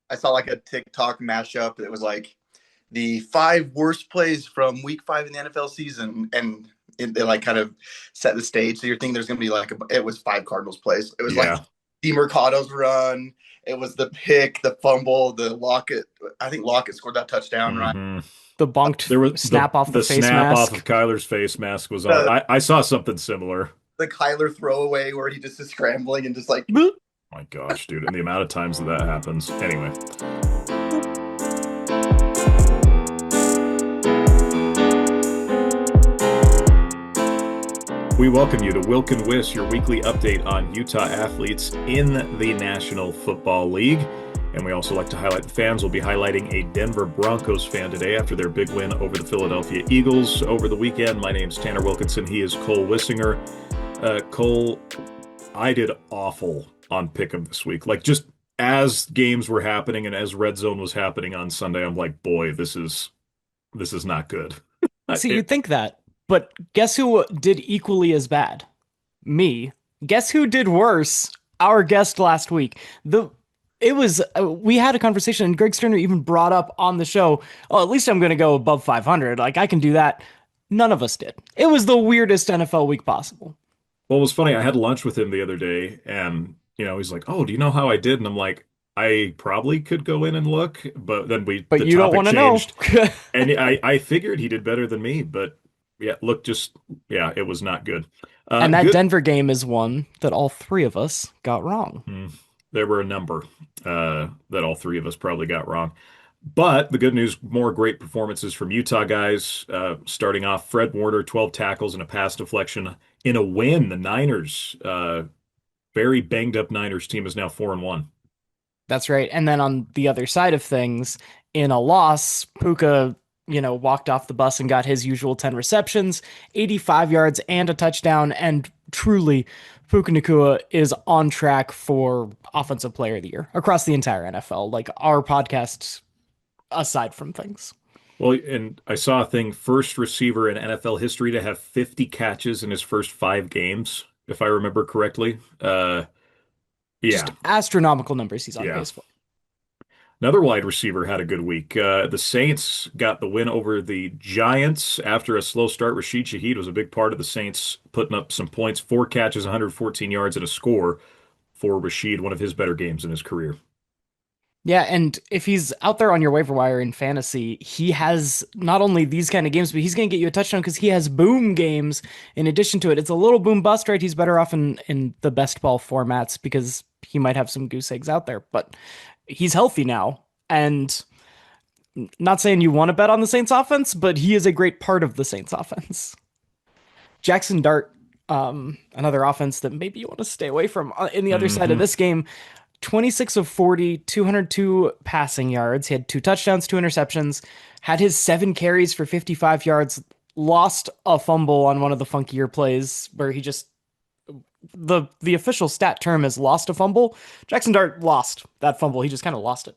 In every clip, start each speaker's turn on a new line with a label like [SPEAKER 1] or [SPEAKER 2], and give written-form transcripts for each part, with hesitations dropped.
[SPEAKER 1] I saw like a TikTok mashup that was like the five worst plays from week five in the NFL season, and it like kind of set the stage. So you're thinking there's going to be like it was five Cardinals plays. It was like
[SPEAKER 2] Yeah.
[SPEAKER 1] DeMercado's run. It was the pick, the fumble, the Lockett. I think Lockett scored that touchdown, right?
[SPEAKER 2] hmm
[SPEAKER 3] The bunked
[SPEAKER 2] There was
[SPEAKER 3] snap off the
[SPEAKER 2] the
[SPEAKER 3] face
[SPEAKER 2] snap off of
[SPEAKER 3] mask.
[SPEAKER 2] Kyler's face mask was on.
[SPEAKER 1] The
[SPEAKER 2] I saw something similar.
[SPEAKER 1] the Kyler throwaway where he just is scrambling and just like
[SPEAKER 2] My gosh, dude. And the amount of times that that happens. Anyway, we welcome you to Wilk and Wiss, your weekly update on Utah athletes in the National Football League. And we also like to highlight the fans. We'll be highlighting a Denver Broncos fan today after their big win over the Philadelphia Eagles over the weekend. My name's Tanner Wilkinson. He is Cole Wissinger. Cole, I did awful on Pick'em this week. Like, just as games were happening and as Red Zone was happening on Sunday, I'm like, boy, this is not good.
[SPEAKER 3] See,
[SPEAKER 2] It,
[SPEAKER 3] you'd think that, but guess who did equally as bad? Me. Guess who did worse? Our guest last week. We had a conversation, and Greg Sterner even brought up on the show, oh, at least I'm going to go above 500. Like, I can do that. None of us did. It was the weirdest NFL week possible.
[SPEAKER 2] well, it was funny. I had lunch with him the other day, and he's like, "Oh, do you know how I did?" And I'm like, "I probably could go in and look," but then
[SPEAKER 3] But
[SPEAKER 2] the
[SPEAKER 3] you don't
[SPEAKER 2] topic
[SPEAKER 3] want to know.
[SPEAKER 2] changed, and I figured he did better than me, but yeah, look, just yeah, it was not good.
[SPEAKER 3] And that
[SPEAKER 2] Good.
[SPEAKER 3] Denver game is one that all three of us got wrong.
[SPEAKER 2] There were a number that all three of us probably got wrong. But the good news, more great performances from Utah guys. Starting off, Fred Warner, 12 tackles and a pass deflection in a win. The Niners, very banged up Niners team is now 4-1.
[SPEAKER 3] That's right. And then on the other side of things, in a loss, Puka, walked off the bus and got his usual 10 receptions, 85 yards and a touchdown. And truly, Puka Nacua is on track for Offensive Player of the Year across the entire NFL. Like our podcast, aside from things.
[SPEAKER 2] Well, and I saw a thing, first receiver in NFL history to have 50 catches in his first 5 games, if I remember correctly.
[SPEAKER 3] Just
[SPEAKER 2] Yeah,
[SPEAKER 3] astronomical numbers he's on
[SPEAKER 2] yeah.
[SPEAKER 3] pace for.
[SPEAKER 2] Another wide receiver had a good week. The Saints got the win over the Giants after a slow start. Rashid Shaheed was a big part of the Saints putting up some points. 4 catches, 114 yards, and a score for Rashid, one of his better games in his career.
[SPEAKER 3] Yeah, and if he's out there on your waiver wire in fantasy, he has not only these kind of games, but he's going to get you a touchdown because he has boom games in addition to it. It's a little boom bust, right? He's better off in the best ball formats because he might have some goose eggs out there, but he's healthy now. And not saying you want to bet on the Saints offense, but he is a great part of the Saints offense. Jackson Dart, another offense that maybe you want to stay away from. In the other side of
[SPEAKER 2] hmm
[SPEAKER 3] this game, 26 of 40, 202 passing yards. He had 2 touchdowns, 2 interceptions, had his 7 carries for 55 yards, lost a fumble on one of the funkier plays where he just the official stat term is lost a fumble. Jackson Dart lost that fumble. He just kind of lost it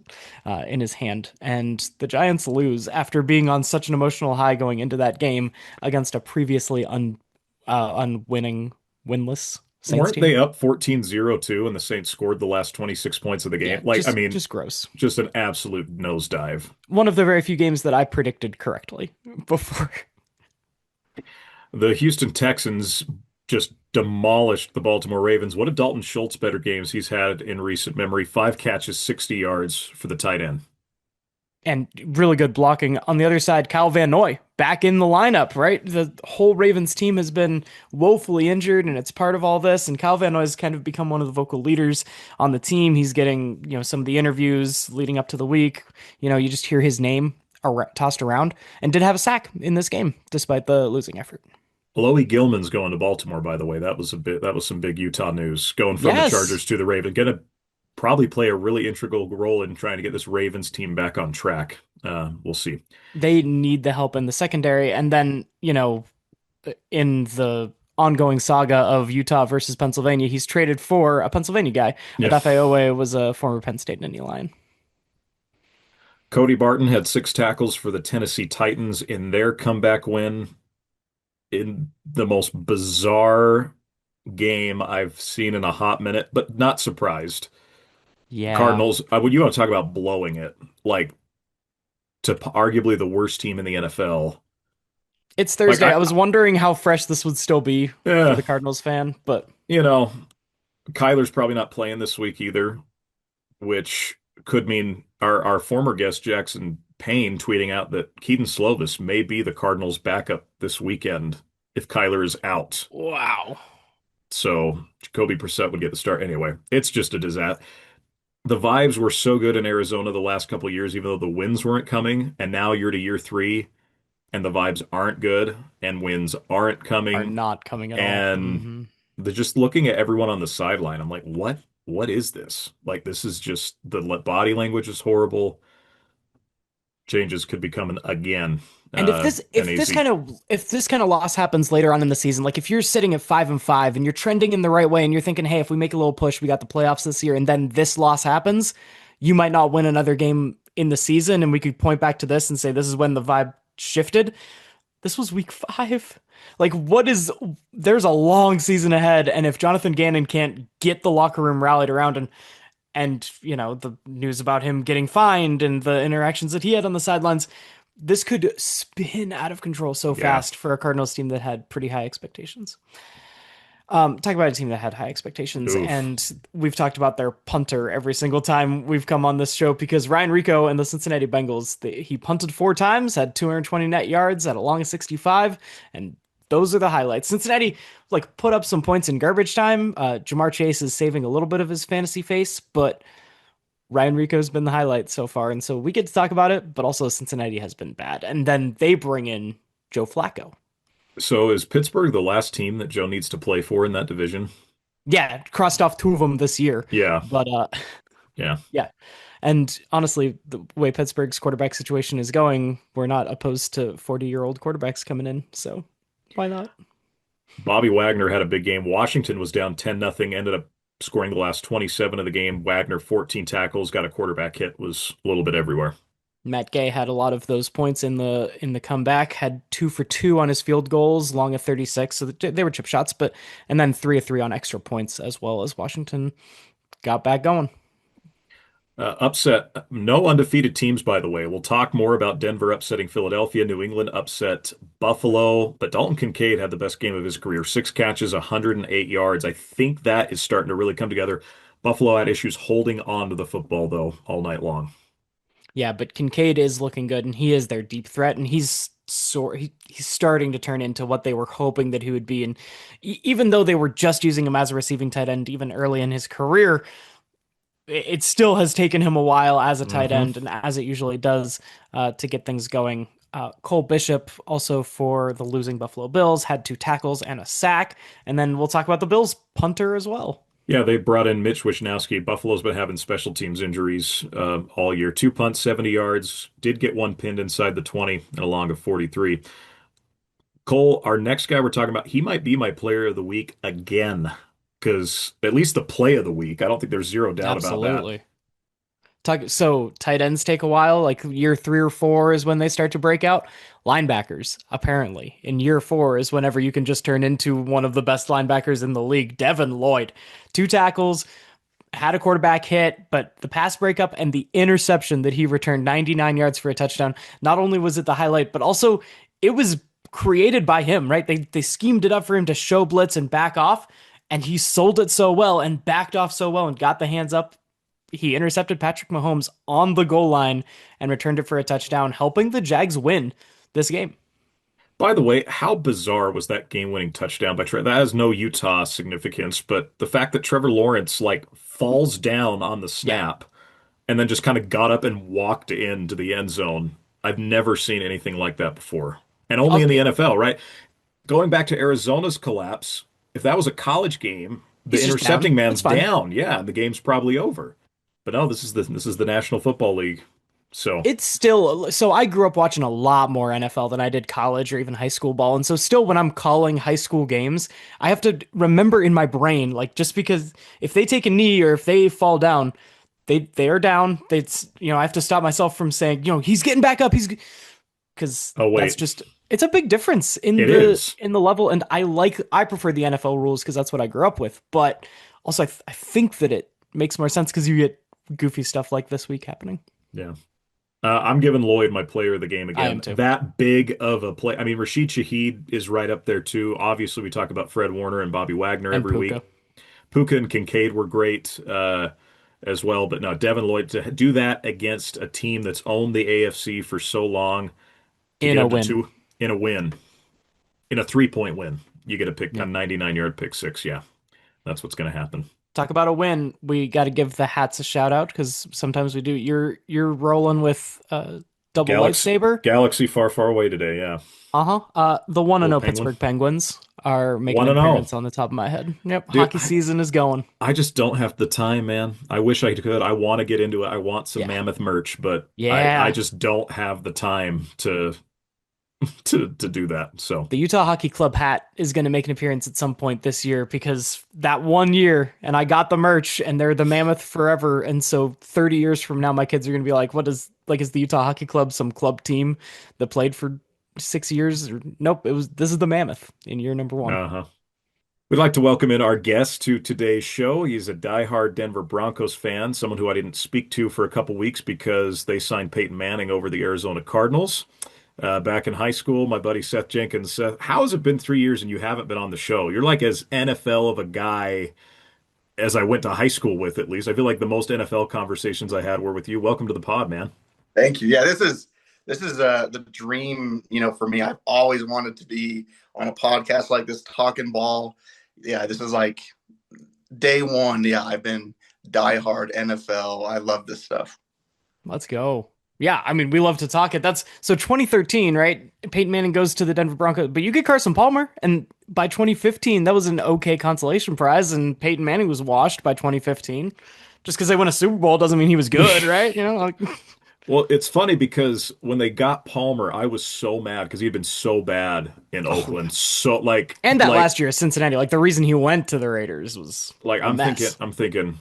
[SPEAKER 3] in his hand. And the Giants lose after being on such an emotional high going into that game against a previously winless Saints
[SPEAKER 2] Weren't
[SPEAKER 3] team.
[SPEAKER 2] they up 14-0 too, and the Saints scored the last 26 points of the
[SPEAKER 3] Yeah,
[SPEAKER 2] game? Like, I mean,
[SPEAKER 3] just gross.
[SPEAKER 2] just an absolute nosedive.
[SPEAKER 3] One of the very few games that I predicted correctly before.
[SPEAKER 2] The Houston Texans just demolished the Baltimore Ravens. One of Dalton Schultz better games he's had in recent memory. 5 catches, 60 yards for the tight end.
[SPEAKER 3] And really good blocking. On the other side, Kyle Van Noy back in the lineup, right? The whole Ravens team has been woefully injured, and it's part of all this. And Kyle Van Noy has kind of become one of the vocal leaders on the team. He's getting, some of the interviews leading up to the week. You just hear his name tossed around, and did have a sack in this game despite the losing effort.
[SPEAKER 2] Chloe Gilman's going to Baltimore, by the way. That was some big Utah news. Going from the
[SPEAKER 3] Yes,
[SPEAKER 2] Chargers to the Ravens. Gonna probably play a really integral role in trying to get this Ravens team back on track. We'll see.
[SPEAKER 3] they need the help in the secondary, and then in the ongoing saga of Utah versus Pennsylvania, he's traded for a Pennsylvania guy.
[SPEAKER 2] Yeah.
[SPEAKER 3] Adafe Owe was a former Penn State Nittany Lion.
[SPEAKER 2] Cody Barton had 6 tackles for the Tennessee Titans in their comeback win in the most bizarre game I've seen in a hot minute, but not surprised.
[SPEAKER 3] Yeah.
[SPEAKER 2] Cardinals, would you want to talk about blowing it? Like to arguably the worst team in the NFL.
[SPEAKER 3] It's
[SPEAKER 2] Like
[SPEAKER 3] Thursday. I was wondering how fresh this would still be for
[SPEAKER 2] yeah,
[SPEAKER 3] the Cardinals fan, but
[SPEAKER 2] you know, Kyler's probably not playing this week either, which could mean our former guest Jackson Payne tweeting out that Keaton Slovis may be the Cardinals' backup this weekend if Kyler is out.
[SPEAKER 3] wow.
[SPEAKER 2] So Jacoby Brissett would get the start anyway. It's just a disaster. The vibes were so good in Arizona the last couple of years, even though the wins weren't coming, and now you're to year three, and the vibes aren't good, and wins aren't
[SPEAKER 3] Are
[SPEAKER 2] coming,
[SPEAKER 3] not coming at all.
[SPEAKER 2] and the just looking at everyone on the sideline, I'm like, what? What is this? Like, this is just the body language is horrible. Changes could be coming again.
[SPEAKER 3] And if this
[SPEAKER 2] And
[SPEAKER 3] if this
[SPEAKER 2] AZ,
[SPEAKER 3] kind of if this kind of loss happens later on in the season, like if you're sitting at 5-5 and you're trending in the right way and you're thinking, hey, if we make a little push, we got the playoffs this year, and then this loss happens, you might not win another game in the season, and we could point back to this and say this is when the vibe shifted. This was week 5. Like, there's a long season ahead, and if Jonathan Gannon can't get the locker room rallied around and the news about him getting fined and the interactions that he had on the sidelines, this could spin out of control so
[SPEAKER 2] yeah.
[SPEAKER 3] fast for a Cardinals team that had pretty high expectations. Talk about a team that had high expectations,
[SPEAKER 2] Oof.
[SPEAKER 3] and we've talked about their punter every single time we've come on this show because Ryan Rico and the Cincinnati Bengals, he punted 4 times, had 220 net yards, had a long of 65, and those are the highlights. Cincinnati like put up some points in garbage time. Jamar Chase is saving a little bit of his fantasy face, but Ryan Rico's been the highlight so far, and so we get to talk about it. But also Cincinnati has been bad, and then they bring in Joe Flacco.
[SPEAKER 2] So is Pittsburgh the last team that Joe needs to play for in that division?
[SPEAKER 3] Yeah, crossed off 2 of them this year,
[SPEAKER 2] Yeah.
[SPEAKER 3] but
[SPEAKER 2] Yeah.
[SPEAKER 3] yeah. And honestly, the way Pittsburgh's quarterback situation is going, we're not opposed to 40-year-old quarterbacks coming in. So why not?
[SPEAKER 2] Bobby Wagner had a big game. Washington was down 10-0, ended up scoring the last 27 of the game. Wagner 14 tackles, got a quarterback hit, was a little bit everywhere.
[SPEAKER 3] Matt Gay had a lot of those points in the comeback, had 2 for 2 on his field goals, long of 36. So they were chip shots, and then 3 of 3 on extra points as well as Washington got back going.
[SPEAKER 2] Upset. No undefeated teams, by the way. We'll talk more about Denver upsetting Philadelphia. New England upset Buffalo, but Dalton Kincaid had the best game of his career. 6 catches, 108 yards. I think that is starting to really come together. Buffalo had issues holding on to the football, though, all night long.
[SPEAKER 3] Yeah, but Kincaid is looking good, and he is their deep threat, and he's starting to turn into what they were hoping that he would be. And even though they were just using him as a receiving tight end even early in his career, it still has taken him a while as a tight
[SPEAKER 2] hmm
[SPEAKER 3] end, and as it usually does, to get things going. Cole Bishop, also for the losing Buffalo Bills, had 2 tackles and a sack. And then we'll talk about the Bills punter as well.
[SPEAKER 2] Yeah, they brought in Mitch Wishnowsky. Buffalo's been having special teams injuries all year. 2 punts, 70 yards. Did get one pinned inside the 20 and a long of 43. Cole, our next guy we're talking about, he might be my player of the week again, because at least the play of the week, I don't think there's zero doubt about that.
[SPEAKER 3] Absolutely. So tight ends take a while. Like year 3 or 4 is when they start to break out. Linebackers, apparently, in year 4 is whenever you can just turn into one of the best linebackers in the league. Devin Lloyd, 2 tackles, had a quarterback hit, but the pass breakup and the interception that he returned 99 yards for a touchdown. Not only was it the highlight, but also it was created by him, right? They schemed it up for him to show blitz and back off, and he sold it so well and backed off so well and got the hands up. He intercepted Patrick Mahomes on the goal line and returned it for a touchdown, helping the Jags win this game.
[SPEAKER 2] By the way, how bizarre was that game-winning touchdown by Trevor? That has no Utah significance, but the fact that Trevor Lawrence like falls down on the
[SPEAKER 3] Yeah.
[SPEAKER 2] snap and then just kind of got up and walked into the end zone. I've never seen anything like that before. And only in the NFL, right? Going back to Arizona's collapse, if that was a college game, the
[SPEAKER 3] He's just
[SPEAKER 2] intercepting
[SPEAKER 3] down. It's
[SPEAKER 2] man's
[SPEAKER 3] fine.
[SPEAKER 2] down. Yeah, the game's probably over. But no, this is the National Football League. So,
[SPEAKER 3] It's still so I grew up watching a lot more NFL than I did college or even high school ball. And so still when I'm calling high school games, I have to remember in my brain, like just because if they take a knee or if they fall down, they are down. I have to stop myself from saying, he's getting back up. He's because
[SPEAKER 2] oh
[SPEAKER 3] that's
[SPEAKER 2] wait,
[SPEAKER 3] just it's a big difference in
[SPEAKER 2] it
[SPEAKER 3] the
[SPEAKER 2] is.
[SPEAKER 3] in the level. And I prefer the NFL rules because that's what I grew up with. But also I think that it makes more sense because you get goofy stuff like this week happening.
[SPEAKER 2] Yeah. I'm giving Lloyd my player of the game
[SPEAKER 3] I am
[SPEAKER 2] again.
[SPEAKER 3] too.
[SPEAKER 2] That big of a play. I mean, Rashid Shaheed is right up there too. Obviously, we talk about Fred Warner and Bobby Wagner
[SPEAKER 3] And
[SPEAKER 2] every
[SPEAKER 3] Puka.
[SPEAKER 2] week. Puka and Kincaid were great as well, but no, Devin Lloyd to do that against a team that's owned the AFC for so long to
[SPEAKER 3] In
[SPEAKER 2] get
[SPEAKER 3] a
[SPEAKER 2] him to
[SPEAKER 3] win.
[SPEAKER 2] two in a win, in a 3-point win. You get a pick a
[SPEAKER 3] Yep.
[SPEAKER 2] 99-yard pick six. Yeah, that's what's going to happen.
[SPEAKER 3] Talk about a win. We got to give the hats a shout out because sometimes we do. You're rolling with double
[SPEAKER 2] Galaxy,
[SPEAKER 3] lightsaber.
[SPEAKER 2] Galaxy far, far away today. Yeah,
[SPEAKER 3] Uh-huh. The 1 and
[SPEAKER 2] go
[SPEAKER 3] 0
[SPEAKER 2] Penguin.
[SPEAKER 3] Pittsburgh Penguins are making
[SPEAKER 2] 1
[SPEAKER 3] an
[SPEAKER 2] and 0.
[SPEAKER 3] appearance on the top of my head. Yep,
[SPEAKER 2] Dude,
[SPEAKER 3] hockey season is going.
[SPEAKER 2] I just don't have the time, man. I wish I could. I want to get into it. I want some
[SPEAKER 3] Yeah.
[SPEAKER 2] Mammoth merch, but I
[SPEAKER 3] Yeah.
[SPEAKER 2] just don't have the time to to do that. So,
[SPEAKER 3] The Utah Hockey Club hat is going to make an appearance at some point this year because that 1 year and I got the merch and they're the Mammoth forever. And so 30 years from now, my kids are going to be like, what is, like, is the Utah Hockey Club some club team that played for 6 years? Or, nope, this is the Mammoth in year number one.
[SPEAKER 2] uh-huh. We'd like to welcome in our guest to today's show. He's a diehard Denver Broncos fan, someone who I didn't speak to for a couple weeks because they signed Peyton Manning over the Arizona Cardinals. Back in high school, my buddy Seth Jenkins. Seth, how has it been 3 years and you haven't been on the show? You're like as NFL of a guy as I went to high school with, at least. I feel like the most NFL conversations I had were with you. Welcome to the pod, man.
[SPEAKER 1] Thank you. Yeah, this is the dream, for me. I've always wanted to be on a podcast like this, talking ball. Yeah, this is like day one. Yeah, I've been diehard NFL. I love this stuff.
[SPEAKER 3] Let's go. Yeah, I mean, we love to talk it. That's so 2013, right? Peyton Manning goes to the Denver Broncos, but you get Carson Palmer, and by 2015, that was an okay consolation prize, and Peyton Manning was washed by 2015. Just because they won a Super Bowl doesn't mean he was good, right? Like,
[SPEAKER 2] Well, it's funny because when they got Palmer, I was so mad because he'd been so bad in
[SPEAKER 3] oh,
[SPEAKER 2] Oakland. So like
[SPEAKER 3] and that
[SPEAKER 2] like
[SPEAKER 3] last year at Cincinnati, like the reason he went to the Raiders was
[SPEAKER 2] like
[SPEAKER 3] a mess.
[SPEAKER 2] I'm thinking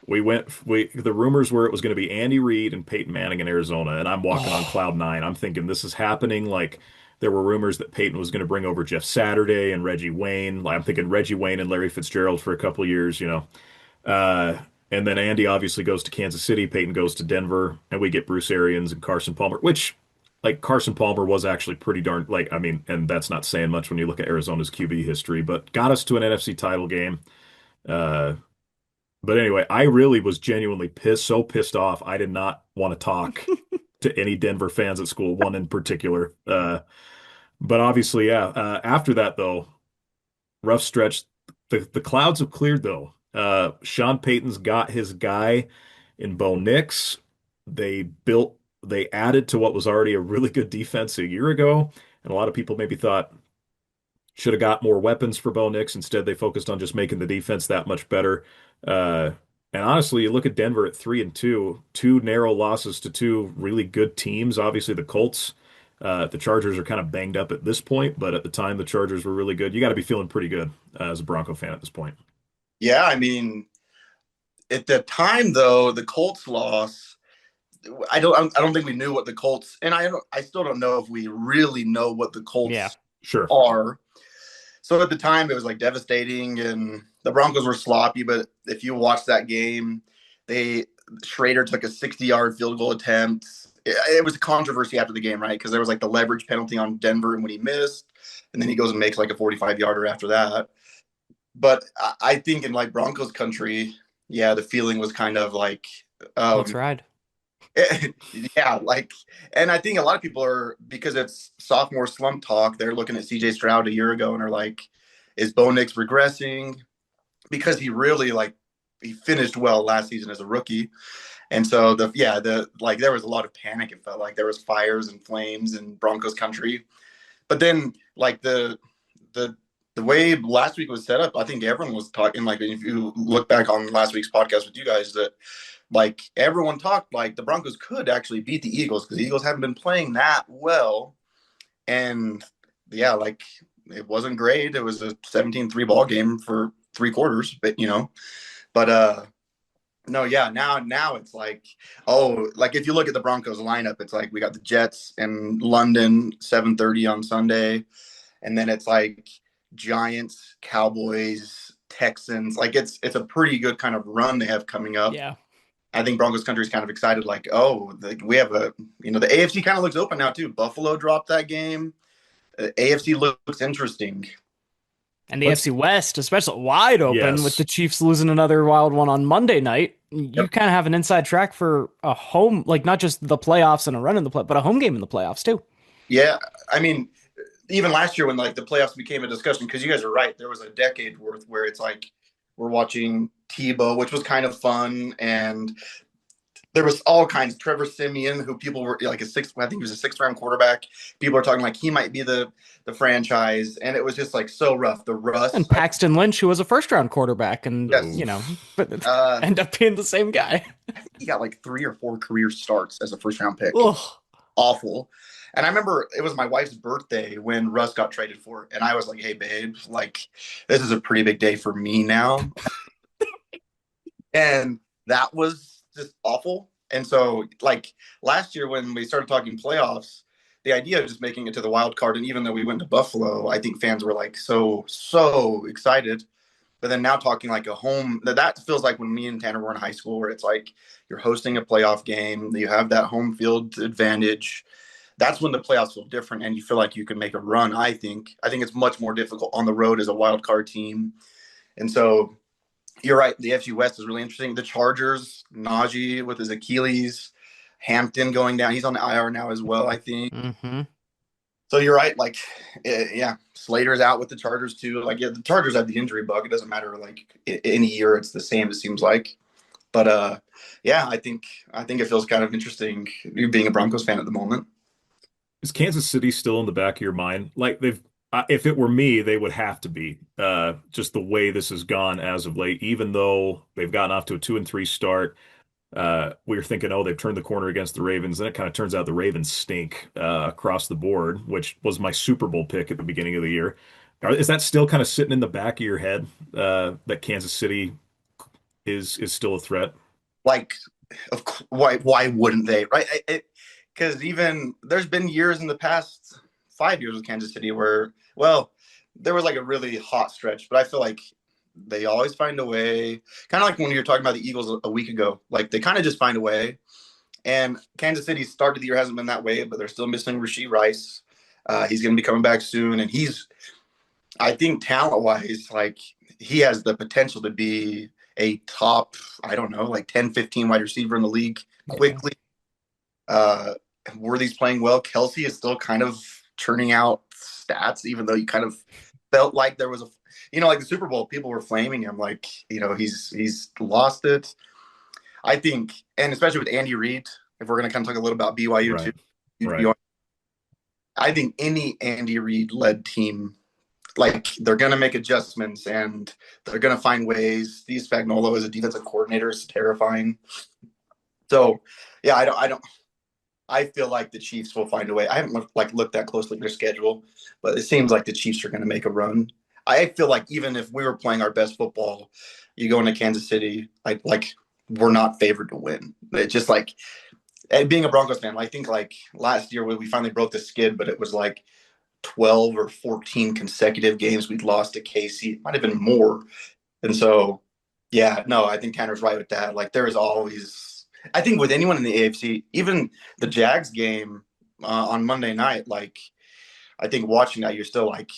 [SPEAKER 2] we the rumors were it was going to be Andy Reid and Peyton Manning in Arizona, and I'm walking on
[SPEAKER 3] Oh,
[SPEAKER 2] cloud nine. I'm thinking this is happening. Like there were rumors that Peyton was going to bring over Jeff Saturday and Reggie Wayne. Like I'm thinking Reggie Wayne and Larry Fitzgerald for a couple of years, you know. And then Andy obviously goes to Kansas City, Peyton goes to Denver, and we get Bruce Arians and Carson Palmer, which like Carson Palmer was actually pretty darn like I mean, and that's not saying much when you look at Arizona's QB history, but got us to an NFC title game. Uh, but anyway, I really was genuinely so pissed off. I did not want to talk to any Denver fans at school, one in particular. But obviously, yeah. After that, though, rough stretch. The clouds have cleared, though. Sean Payton's got his guy in Bo Nix. They added to what was already a really good defense a year ago, and a lot of people maybe thought should have got more weapons for Bo Nix. Instead, they focused on just making the defense that much better. Uh, and honestly, you look at Denver at 3-2, two narrow losses to two really good teams. Obviously, the Colts, the Chargers are kind of banged up at this point, but at the time, the Chargers were really good. You got to be feeling pretty good as a Bronco fan at this point.
[SPEAKER 1] Yeah, I mean, at the time though, the Colts loss. I don't think we knew what the Colts, and I still don't know if we really know what the
[SPEAKER 3] yeah.
[SPEAKER 1] Colts
[SPEAKER 2] Sure.
[SPEAKER 1] are. So at the time, it was like devastating, and the Broncos were sloppy. But if you watch that game, they Schrader took a 60-yard field goal attempt. It was a controversy after the game, right? Because there was like the leverage penalty on Denver, and when he missed, and then he goes and makes like a 45-yarder after that. But I think in like Broncos country, yeah, the feeling was kind of like,
[SPEAKER 3] Let's
[SPEAKER 1] um,
[SPEAKER 3] ride.
[SPEAKER 1] yeah, like, and I think a lot of people are because it's sophomore slump talk. They're looking at CJ Stroud a year ago and are like, is Bo Nix regressing? Because he really like he finished well last season as a rookie, and so the like there was a lot of panic. It felt like there was fires and flames in Broncos country, but then like the the way last week was set up, I think everyone was talking like if you look back on last week's podcast with you guys that like everyone talked like the Broncos could actually beat the Eagles because the Eagles haven't been playing that well. And yeah, like it wasn't great. It was a 17-3 ball game for 3 quarters, but no, yeah, now it's like, oh, like if you look at the Broncos lineup, it's like we got the Jets in London 7:30 on Sunday, and then it's like Giants, Cowboys, Texans. Like it's a pretty good kind of run they have coming up
[SPEAKER 3] Yeah.
[SPEAKER 1] I think Broncos country is kind of excited, like, oh, we have the AFC kind of looks open now too. Buffalo dropped that game. AFC looks interesting.
[SPEAKER 3] And the
[SPEAKER 2] Let's
[SPEAKER 3] AFC West, especially wide open with
[SPEAKER 2] yes.
[SPEAKER 3] the Chiefs losing another wild one on Monday night. You
[SPEAKER 1] Yep.
[SPEAKER 3] kind of have an inside track for a home, like not just the playoffs and a run in the play, but a home game in the playoffs too.
[SPEAKER 1] Yeah, I mean, even last year when like the playoffs became a discussion, because you guys are right, there was a decade worth where it's like we're watching Tebow, which was kind of fun, and there was all kinds. Trevor Simeon, who people were like I think he was a sixth round quarterback. People are talking like he might be the franchise, and it was just like so rough. The
[SPEAKER 3] And
[SPEAKER 1] rust,
[SPEAKER 3] Paxton Lynch, who was a first round quarterback, and
[SPEAKER 1] yes,
[SPEAKER 3] but
[SPEAKER 1] uh,
[SPEAKER 3] end up being the same guy.
[SPEAKER 1] he got like 3 or 4 career starts as a first round pick.
[SPEAKER 3] Ugh.
[SPEAKER 1] Awful. And I remember it was my wife's birthday when Russ got traded for it. And I was like, hey, babe, like, this is a pretty big day for me now. And that was just awful. And so, like, last year when we started talking playoffs, the idea of just making it to the wild card, and even though we went to Buffalo, I think fans were like so excited. But then now talking like a home, that feels like when me and Tanner were in high school, where it's like you're hosting a playoff game, you have that home field advantage. That's when the playoffs feel different, and you feel like you can make a run. I think it's much more difficult on the road as a wild card team, and so you're right. The FC West is really interesting. The Chargers, Najee with his Achilles, Hampton going down. He's on the IR now as well, I think.
[SPEAKER 3] Mm-hmm.
[SPEAKER 1] So you're right. Like, yeah, Slater's out with the Chargers too. Like, yeah, the Chargers have the injury bug. It doesn't matter. Like, any year it's the same. It seems like. But yeah, I think it feels kind of interesting being a Broncos fan at the moment.
[SPEAKER 2] Is Kansas City still in the back of your mind? Like if it were me, they would have to be. Just the way this has gone as of late, even though they've gotten off to a 2-3 start. We were thinking, oh, they've turned the corner against the Ravens. Then it kind of turns out the Ravens stink across the board, which was my Super Bowl pick at the beginning of the year. Is that still kind of sitting in the back of your head that Kansas City is still a threat?
[SPEAKER 1] Like, why wouldn't they? Right? Because even there's been years in the past 5 years with Kansas City where, well, there was like a really hot stretch, but I feel like they always find a way. Kind of like when you were talking about the Eagles a week ago, like they kind of just find a way. And Kansas City started the year hasn't been that way, but they're still missing Rasheed Rice. He's going to be coming back soon, and I think talent wise, like he has the potential to be a top, I don't know, like 10, 15 wide receiver in the league
[SPEAKER 3] Yeah.
[SPEAKER 1] quickly. Uh, Worthy's playing well. Kelsey is still kind of churning out stats, even though you kind of felt like there was like the Super Bowl, people were flaming him, like he's lost it. I think, and especially with Andy Reid, if we're going to kind of talk a little about BYU too,
[SPEAKER 2] Right, right.
[SPEAKER 1] I think any Andy Reid led team, like they're going to make adjustments and they're going to find ways. Steve Spagnuolo as a defensive coordinator is terrifying. So, yeah, I feel like the Chiefs will find a way. I haven't looked that closely at their schedule, but it seems like the Chiefs are going to make a run. I feel like even if we were playing our best football, you go into Kansas City, like we're not favored to win. It's just like being a Broncos fan. I think like last year we finally broke the skid, but it was like 12 or 14 consecutive games we'd lost to KC. It might have been more. And so, yeah, no, I think Tanner's right with that. Like there is always, I think with anyone in the AFC, even the Jags game on Monday night, like I think watching that, you're still like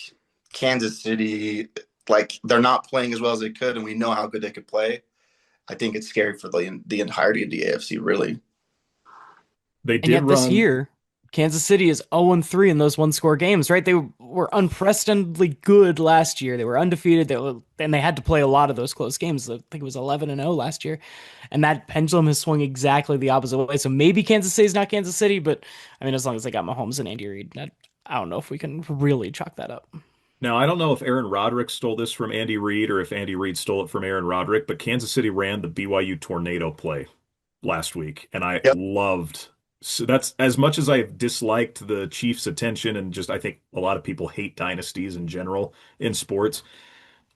[SPEAKER 1] Kansas City, like they're not playing as well as they could, and we know how good they could play. I think it's scary for the entirety of the AFC, really.
[SPEAKER 2] They
[SPEAKER 3] And
[SPEAKER 2] did
[SPEAKER 3] yet this
[SPEAKER 2] run.
[SPEAKER 3] year, Kansas City is 0-3 in those one-score games, right? They were unprecedentedly good last year. They were undefeated. And they had to play a lot of those close games. I think it was 11-0 last year. And that pendulum has swung exactly the opposite way. So maybe Kansas City is not Kansas City, but I mean, as long as they got Mahomes and Andy Reid, I don't know if we can really chalk that up.
[SPEAKER 2] Now, I don't know if Aaron Roderick stole this from Andy Reid or if Andy Reid stole it from Aaron Roderick, but Kansas City ran the BYU tornado play last week, and I
[SPEAKER 1] Yep.
[SPEAKER 2] loved. So that's as much as I disliked the Chiefs' attention, and just I think a lot of people hate dynasties in general in sports.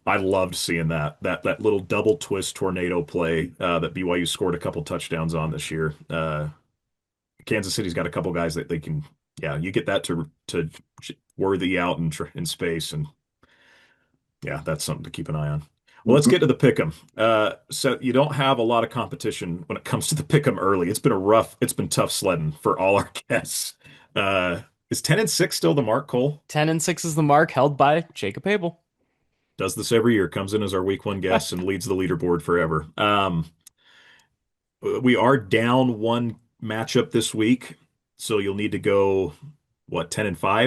[SPEAKER 2] I loved seeing that little double twist tornado play that BYU scored a couple touchdowns on this year. Kansas City's got a couple guys that they can, yeah, you get that to Worthy out in space, and yeah, that's something to keep an eye on. Well, let's get to the pick'em. So you don't have a lot of competition when it comes to the pick'em early. It's been tough sledding for all our guests. Uh, is 10-6 still the mark, Cole?
[SPEAKER 3] 10-6 is the mark held by Jacob Abel.
[SPEAKER 2] Does this every year, comes in as our week one guest and leads the leaderboard forever. We are down one matchup this week, so you'll need to go, what, 10-5?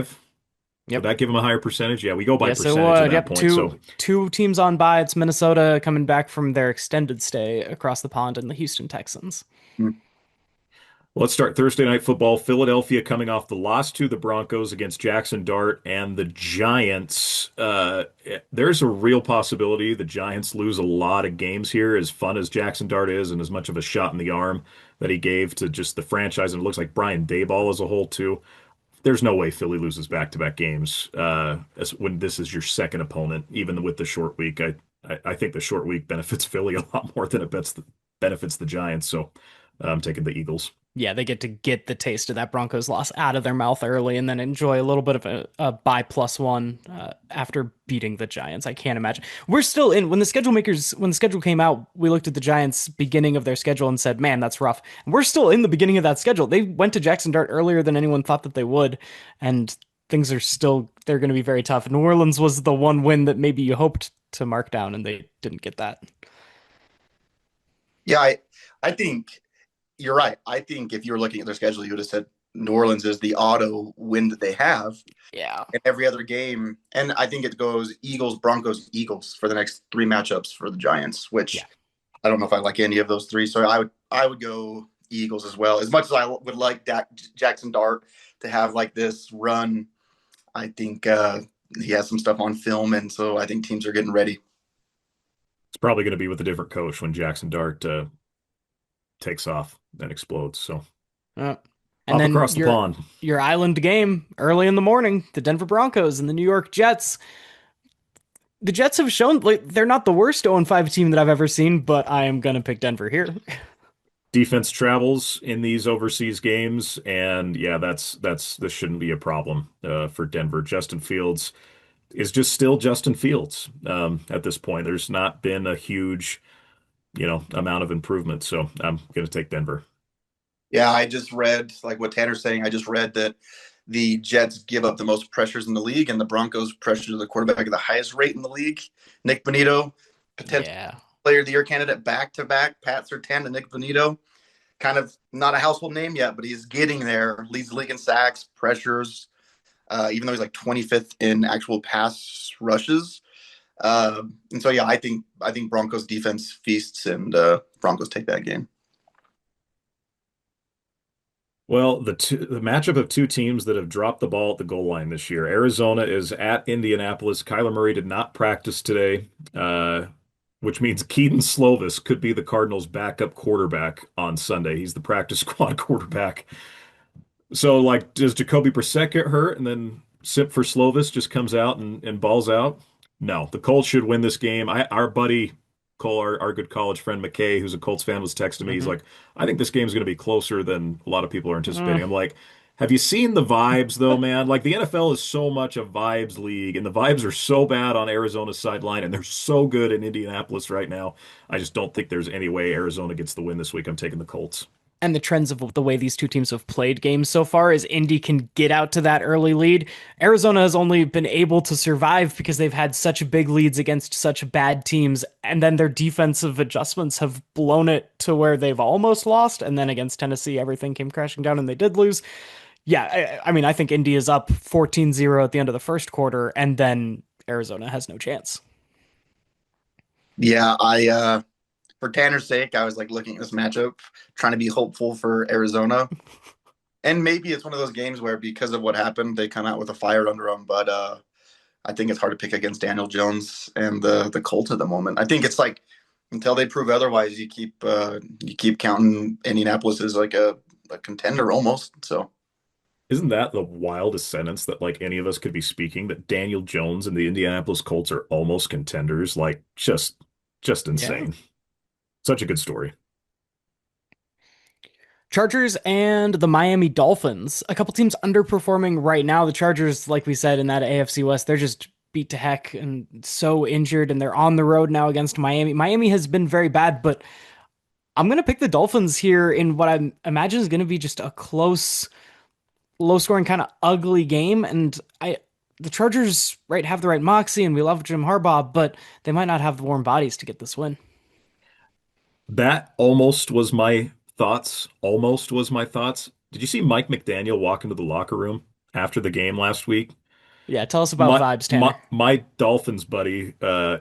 [SPEAKER 2] Would
[SPEAKER 3] Yep.
[SPEAKER 2] that give them a higher percentage? Yeah, we go by
[SPEAKER 3] Yes, it
[SPEAKER 2] percentage at
[SPEAKER 3] would.
[SPEAKER 2] that
[SPEAKER 3] Yep.
[SPEAKER 2] point. So
[SPEAKER 3] Two teams on bye. It's Minnesota coming back from their extended stay across the pond and the Houston Texans.
[SPEAKER 2] let's start Thursday night football. Philadelphia coming off the loss to the Broncos against Jackson Dart and the Giants. There's a real possibility the Giants lose a lot of games here, as fun as Jackson Dart is and as much of a shot in the arm that he gave to just the franchise. And it looks like Brian Daboll as a whole, too. There's no way Philly loses back-to-back games when this is your second opponent, even with the short week. I think the short week benefits Philly a lot more than benefits the Giants. So I'm taking the Eagles.
[SPEAKER 3] Yeah, they get the taste of that Broncos loss out of their mouth early and then enjoy a little bit of a bye +1 after beating the Giants. I can't imagine. We're still in when the schedule came out, we looked at the Giants beginning of their schedule and said, man, that's rough. And we're still in the beginning of that schedule. They went to Jackson Dart earlier than anyone thought that they would, and things are still they're going to be very tough. New Orleans was the one win that maybe you hoped to mark down, and they didn't get that.
[SPEAKER 1] Yeah, I think you're right. I think if you were looking at their schedule, you would have said New Orleans is the auto win that they have
[SPEAKER 3] Yeah.
[SPEAKER 1] in every other game. And I think it goes Eagles, Broncos, Eagles for the next three matchups for the Giants, which
[SPEAKER 3] Yeah.
[SPEAKER 1] I don't know if I like any of those three. So I would go Eagles as well. As much as I would like Jackson Dart to have like this run, I think he has some stuff on film. And so I think teams are getting ready.
[SPEAKER 2] It's probably going to be with a different coach when Jackson Dart takes off and explodes. So
[SPEAKER 3] Uh, and
[SPEAKER 2] off
[SPEAKER 3] then
[SPEAKER 2] across the pond.
[SPEAKER 3] your island game early in the morning, the Denver Broncos and the New York Jets. The Jets have shown like they're not the worst 0-5 team that I've ever seen, but I am gonna pick Denver here.
[SPEAKER 2] Defense travels in these overseas games, and yeah, this shouldn't be a problem for Denver. Justin Fields is just still Justin Fields at this point. There's not been a huge, amount of improvement, so I'm going to take Denver.
[SPEAKER 1] Yeah, I just read like what Tanner's saying. I just read that the Jets give up the most pressures in the league, and the Broncos pressure the quarterback at the highest rate in the league. Nick Bonito, potential
[SPEAKER 3] Yeah.
[SPEAKER 1] player of the year candidate, back to back. Pat Surtain and Nick Bonito, kind of not a household name yet, but he's getting there. Leads the league in sacks, pressures. Even though he's like 25th in actual pass rushes. And so yeah, I think Broncos defense feasts and Broncos take that game.
[SPEAKER 2] Well, the matchup of two teams that have dropped the ball at the goal line this year. Arizona is at Indianapolis. Kyler Murray did not practice today, which means Keaton Slovis could be the Cardinals' backup quarterback on Sunday. He's the practice squad quarterback. So, like, does Jacoby Brissett get hurt and then Sip for Slovis just comes out and balls out? No, the Colts should win this game. Our buddy Cole, our good college friend McKay, who's a Colts fan, was texting me. He's
[SPEAKER 3] Mm-hmm.
[SPEAKER 2] like, I think this game's going to be closer than a lot of people are anticipating.
[SPEAKER 3] Mm.
[SPEAKER 2] I'm like, have you seen the vibes though, man? Like the NFL is so much a vibes league, and the vibes are so bad on Arizona's sideline, and they're so good in Indianapolis right now. I just don't think there's any way Arizona gets the win this week. I'm taking the Colts.
[SPEAKER 3] And the trends of the way these two teams have played games so far is Indy can get out to that early lead. Arizona has only been able to survive because they've had such big leads against such bad teams, and then their defensive adjustments have blown it to where they've almost lost, and then against Tennessee, everything came crashing down and they did lose. Yeah, I mean, I think Indy is up 14-0 at the end of the first quarter, and then Arizona has no chance.
[SPEAKER 1] Yeah, I for Tanner's sake, I was like looking at this matchup, trying to be hopeful for Arizona. And maybe it's one of those games where because of what happened, they come out with a fire under them. But I think it's hard to pick against Daniel Jones and the Colts at the moment. I think it's like until they prove otherwise, you keep counting Indianapolis as like a contender almost. So
[SPEAKER 2] Isn't that the wildest sentence that like any of us could be speaking? That Daniel Jones and the Indianapolis Colts are almost contenders? Like just
[SPEAKER 3] Yeah.
[SPEAKER 2] insane. Such a good story.
[SPEAKER 3] Chargers and the Miami Dolphins. A couple teams underperforming right now. The Chargers, like we said in that AFC West, they're just beat to heck and so injured, and they're on the road now against Miami. Miami has been very bad, but I'm going to pick the Dolphins here in what I imagine is going to be just a close, low scoring, kind of ugly game. And the Chargers, right, have the right moxie, and we love Jim Harbaugh, but they might not have the warm bodies to get this win.
[SPEAKER 2] That almost was my thoughts. Almost was my thoughts. Did you see Mike McDaniel walk into the locker room after the game last week?
[SPEAKER 3] Yeah, tell us about
[SPEAKER 2] My
[SPEAKER 3] vibes,
[SPEAKER 2] my
[SPEAKER 3] Tanner.
[SPEAKER 2] my Dolphins buddy,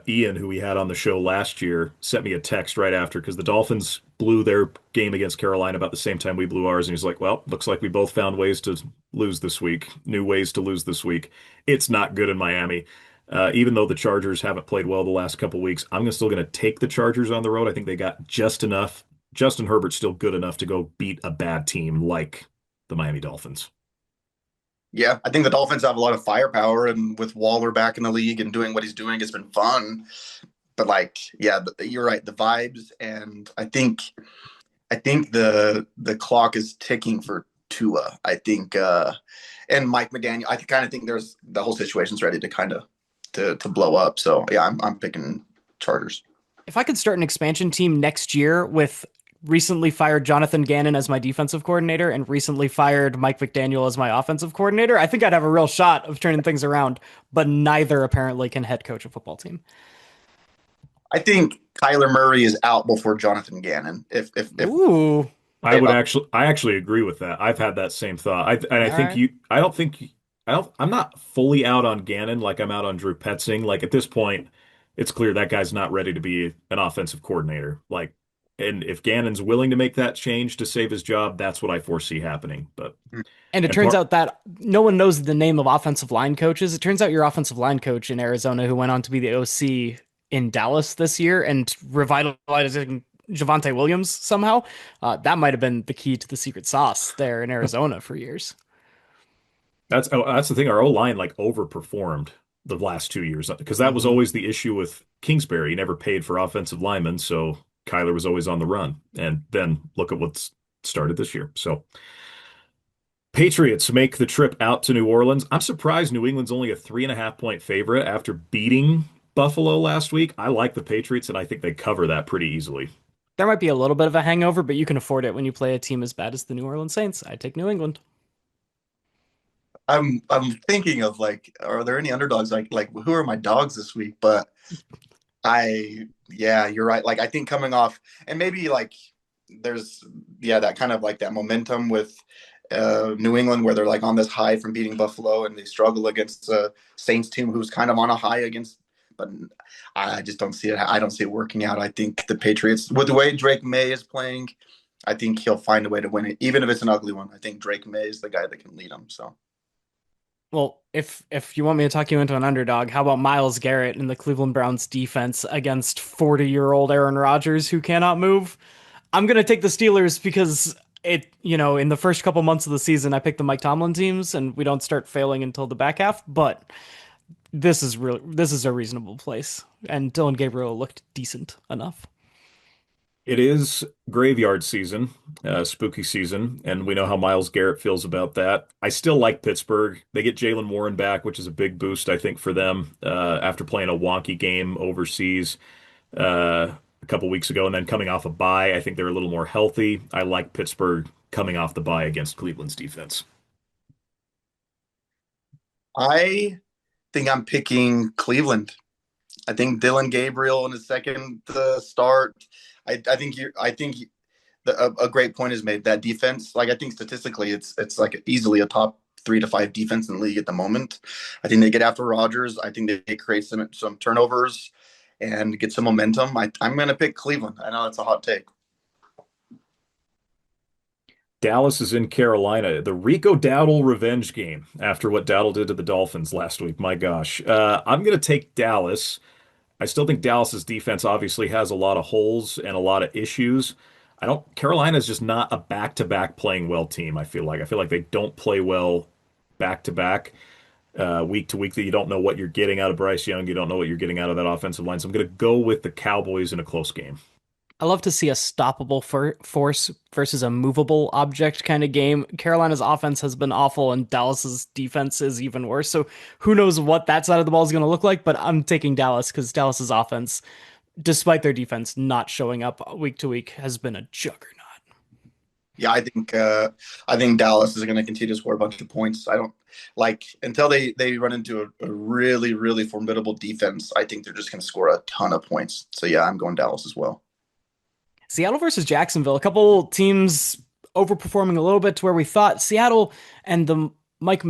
[SPEAKER 2] Ian, who we had on the show last year, sent me a text right after because the Dolphins blew their game against Carolina about the same time we blew ours, and he's like, "Well, looks like we both found ways to lose this week, new ways to lose this week. It's not good in Miami." Even though the Chargers haven't played well the last couple weeks, I'm still going to take the Chargers on the road. I think they got just enough. Justin Herbert's still good enough to go beat a bad team like the Miami Dolphins.
[SPEAKER 1] Yeah, I think the Dolphins have a lot of firepower, and with Waller back in the league and doing what he's doing, it's been fun. But like, yeah, you're right. The vibes, and I think the clock is ticking for Tua. I think, and Mike McDaniel. I kind of think there's the whole situation's ready to kind of to blow up. So yeah, I'm picking Chargers.
[SPEAKER 3] If I could start an expansion team next year with recently fired Jonathan Gannon as my defensive coordinator and recently fired Mike McDaniel as my offensive coordinator, I think I'd have a real shot of turning things around, but neither apparently can head coach a football team.
[SPEAKER 1] I think Kyler Murray is out before Jonathan Gannon. If
[SPEAKER 3] Ooh,
[SPEAKER 2] I actually agree with that. I've had that same thought. I
[SPEAKER 3] all
[SPEAKER 2] think
[SPEAKER 3] right.
[SPEAKER 2] you, I'm not fully out on Gannon like I'm out on Drew Petzing. Like at this point, it's clear that guy's not ready to be an offensive coordinator. Like, and if Gannon's willing to make that change to save his job, that's what I foresee happening. But,
[SPEAKER 3] And it
[SPEAKER 2] and
[SPEAKER 3] turns
[SPEAKER 2] part,
[SPEAKER 3] out that no one knows the name of offensive line coaches. It turns out your offensive line coach in Arizona, who went on to be the OC in Dallas this year and revitalizing Javante Williams somehow, that might have been the key to the secret sauce there in Arizona for years.
[SPEAKER 2] that's the thing. Our O line like overperformed the last 2 years because that was
[SPEAKER 3] Mm-hmm.
[SPEAKER 2] always the issue with Kingsbury. He never paid for offensive linemen, so Kyler was always on the run. And then look at what's started this year. So Patriots make the trip out to New Orleans. I'm surprised New England's only a 3.5 point favorite after beating Buffalo last week. I like the Patriots, and I think they cover that pretty easily.
[SPEAKER 3] There might be a little bit of a hangover, but you can afford it when you play a team as bad as the New Orleans Saints. I take New England.
[SPEAKER 1] I'm thinking of like, are there any underdogs? Like who are my dogs this week? But yeah, you're right. Like I think coming off, and maybe like there's yeah that kind of like that momentum with New England where they're like on this high from beating Buffalo and they struggle against a Saints team who's kind of on a high against. But I just don't see it. I don't see it working out. I think the Patriots, with the way Drake May is playing, I think he'll find a way to win it, even if it's an ugly one. I think Drake May is the guy that can lead them. So
[SPEAKER 3] Well, if you want me to talk you into an underdog, how about Miles Garrett in the Cleveland Browns defense against 40-year-old Aaron Rodgers who cannot move? I'm gonna take the Steelers because in the first couple months of the season, I picked the Mike Tomlin teams, and we don't start failing until the back half. But this is a reasonable place, and Dylan Gabriel looked decent enough.
[SPEAKER 2] It is graveyard season, spooky season, and we know how Miles Garrett feels about that. I still like Pittsburgh. They get Jalen Warren back, which is a big boost, I think, for them after playing a wonky game overseas a couple weeks ago and then coming off a bye. I think they're a little more healthy. I like Pittsburgh coming off the bye against Cleveland's defense.
[SPEAKER 1] I think I'm picking Cleveland. I think Dylan Gabriel in his second start. I think a great point is made. That defense, like I think statistically, it's like easily a top 3 to 5 defense in the league at the moment. I think they get after Rodgers. I think they create some turnovers and get some momentum. I'm going to pick Cleveland. I know that's a hot take.
[SPEAKER 2] Dallas is in Carolina. The Rico Dowdle revenge game after what Dowdle did to the Dolphins last week. My gosh. I'm going to take Dallas. I still think Dallas's defense obviously has a lot of holes and a lot of issues. Carolina's just not a back-to-back playing well team, I feel like they don't play well back to back, week to week, that you don't know what you're getting out of Bryce Young. You don't know what you're getting out of that offensive line. So I'm going to go with the Cowboys in a close game.
[SPEAKER 3] I love to see a stoppable force versus a movable object kind of game. Carolina's offense has been awful, and Dallas's defense is even worse. So who knows what that side of the ball is going to look like? But I'm taking Dallas because Dallas's offense, despite their defense not showing up week to week, has been a juggernaut.
[SPEAKER 1] Yeah, I think Dallas is going to continue to score a bunch of points. I don't like until they run into a really really formidable defense. I think they're just going to score a ton of points. So yeah, I'm going Dallas as well.
[SPEAKER 3] Seattle versus Jacksonville, a couple teams overperforming a little bit to where we thought. Seattle and the Mike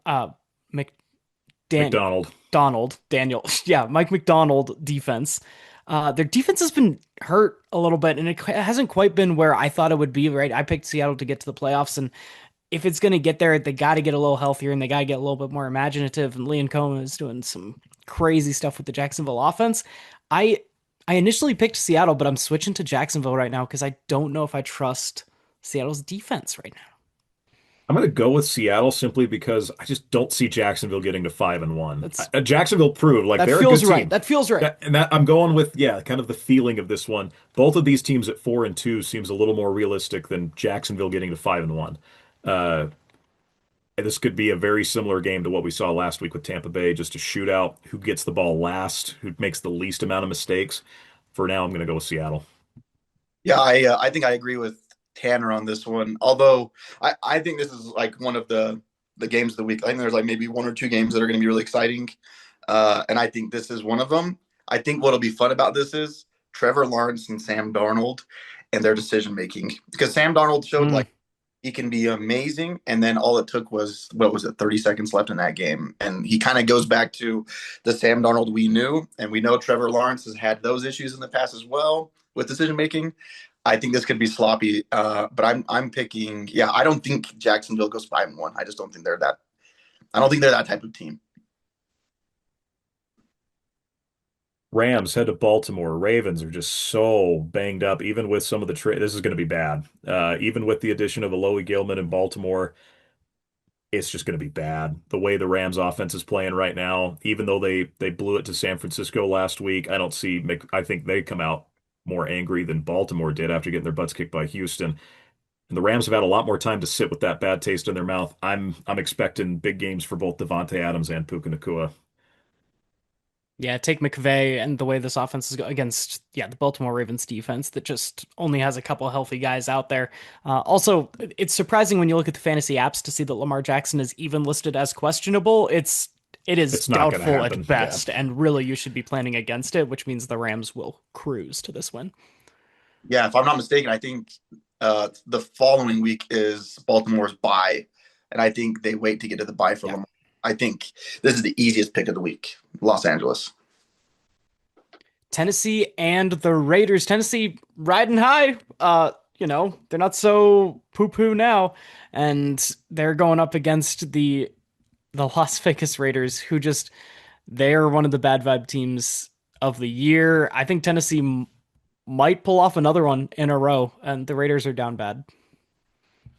[SPEAKER 3] uh, McDaniel
[SPEAKER 2] McDonald.
[SPEAKER 3] Daniel, yeah, Mike McDonald defense. Their defense has been hurt a little bit, and it hasn't quite been where I thought it would be. Right, I picked Seattle to get to the playoffs, and if it's going to get there, they got to get a little healthier, and they got to get a little bit more imaginative. And Leon Cohen is doing some crazy stuff with the Jacksonville offense. I I initially picked Seattle, but I'm switching to Jacksonville right now because I don't know if I trust Seattle's defense right now.
[SPEAKER 2] I'm going to go with Seattle simply because I just don't see Jacksonville getting to 5-1.
[SPEAKER 3] That's
[SPEAKER 2] Jacksonville proved like
[SPEAKER 3] that
[SPEAKER 2] they're a
[SPEAKER 3] feels
[SPEAKER 2] good
[SPEAKER 3] right.
[SPEAKER 2] team.
[SPEAKER 3] That feels right.
[SPEAKER 2] And that I'm going with, yeah, kind of the feeling of this one. Both of these teams at 4-2 seems a little more realistic than Jacksonville getting to 5-1. Uh, this could be a very similar game to what we saw last week with Tampa Bay, just a shootout. Who gets the ball last? Who makes the least amount of mistakes? For now, I'm going to go with Seattle.
[SPEAKER 1] Yeah, I think I agree with Tanner on this one. Although I think this is like one of the games of the week. I think there's like maybe one or two games that are going to be really exciting, and I think this is one of them. I think what'll be fun about this is Trevor Lawrence and Sam Darnold and their decision making, because Sam Darnold showed
[SPEAKER 3] Mm.
[SPEAKER 1] like he can be amazing, and then all it took was what was it, 30 seconds left in that game, and he kind of goes back to the Sam Darnold we knew, and we know Trevor Lawrence has had those issues in the past as well with decision making. I think this could be sloppy, but I'm picking. Yeah, I don't think Jacksonville goes 5-1. I just don't think they're that. I don't think they're that type of team.
[SPEAKER 2] Rams head to Baltimore. Ravens are just so banged up, even with some of the trade. This is going to be bad. Even with the addition of Alohi Gilman in Baltimore, it's just going to be bad. The way the Rams offense is playing right now, even though they blew it to San Francisco last week, I don't see. I think they come out more angry than Baltimore did after getting their butts kicked by Houston. And the Rams have had a lot more time to sit with that bad taste in their mouth. I'm expecting big games for both Devontae Adams and Puka Nacua.
[SPEAKER 3] Yeah, take McVay and the way this offense is against, yeah, the Baltimore Ravens defense that just only has a couple healthy guys out there. Also, it's surprising when you look at the fantasy apps to see that Lamar Jackson is even listed as questionable. It is
[SPEAKER 2] It's not going to
[SPEAKER 3] doubtful
[SPEAKER 2] happen.
[SPEAKER 3] at
[SPEAKER 2] Yeah.
[SPEAKER 3] best, and really you should be planning against it, which means the Rams will cruise to this win.
[SPEAKER 1] Yeah, if I'm not mistaken, I think the following week is Baltimore's bye, and I think they wait to get to the bye for
[SPEAKER 3] Yeah.
[SPEAKER 1] Lamar. I think this is the easiest pick of the week. Los Angeles.
[SPEAKER 3] Tennessee and the Raiders. Tennessee riding high. They're not so poo-poo now, and they're going up against the Las Vegas Raiders, who just they're one of the bad vibe teams of the year. I think Tennessee might pull off another one in a row, and the Raiders are down bad.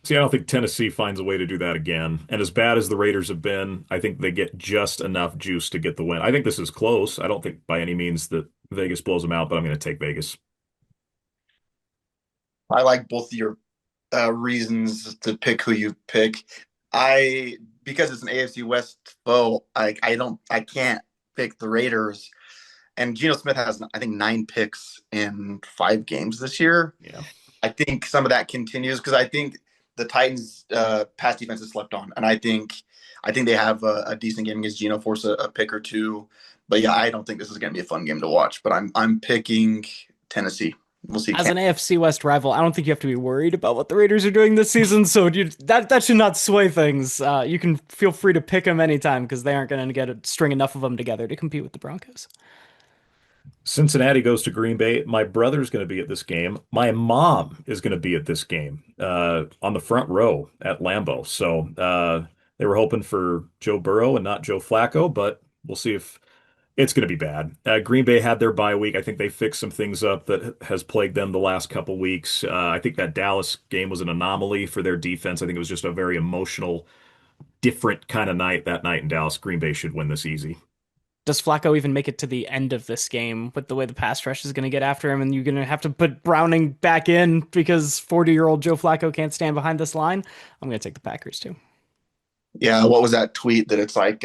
[SPEAKER 2] See, I don't think Tennessee finds a way to do that again. And as bad as the Raiders have been, I think they get just enough juice to get the win. I think this is close. I don't think by any means that Vegas blows them out, but I'm going to take Vegas.
[SPEAKER 1] I like both of your reasons to pick who you pick. I because it's an AFC West foe. I can't pick the Raiders. And Geno Smith has I think 9 picks in 5 games this year.
[SPEAKER 2] Yeah.
[SPEAKER 1] I think some of that continues because I think the Titans' pass defense is slept on, and I think they have a decent game against Geno, force a pick or two. But yeah, I don't think this is going to be a fun game to watch. But I'm picking Tennessee. We'll see.
[SPEAKER 3] As an AFC West rival, I don't think you have to be worried about what the Raiders are doing this season. So that should not sway things. You can feel free to pick them anytime because they aren't going to get a string enough of them together to compete with the Broncos.
[SPEAKER 2] Cincinnati goes to Green Bay. My brother's going to be at this game. My mom is going to be at this game on the front row at Lambeau. So they were hoping for Joe Burrow and not Joe Flacco, but we'll see if it's going to be bad. Green Bay had their bye week. I think they fixed some things up that has plagued them the last couple weeks. I think that Dallas game was an anomaly for their defense. I think it was just a very emotional, different kind of night that night in Dallas. Green Bay should win this easy.
[SPEAKER 3] does Flacco even make it to the end of this game with the way the pass rush is going to get after him? And you're going to have to put Browning back in because 40-year-old Joe Flacco can't stand behind this line. I'm going to take the Packers too.
[SPEAKER 1] Yeah, what was that tweet that it's like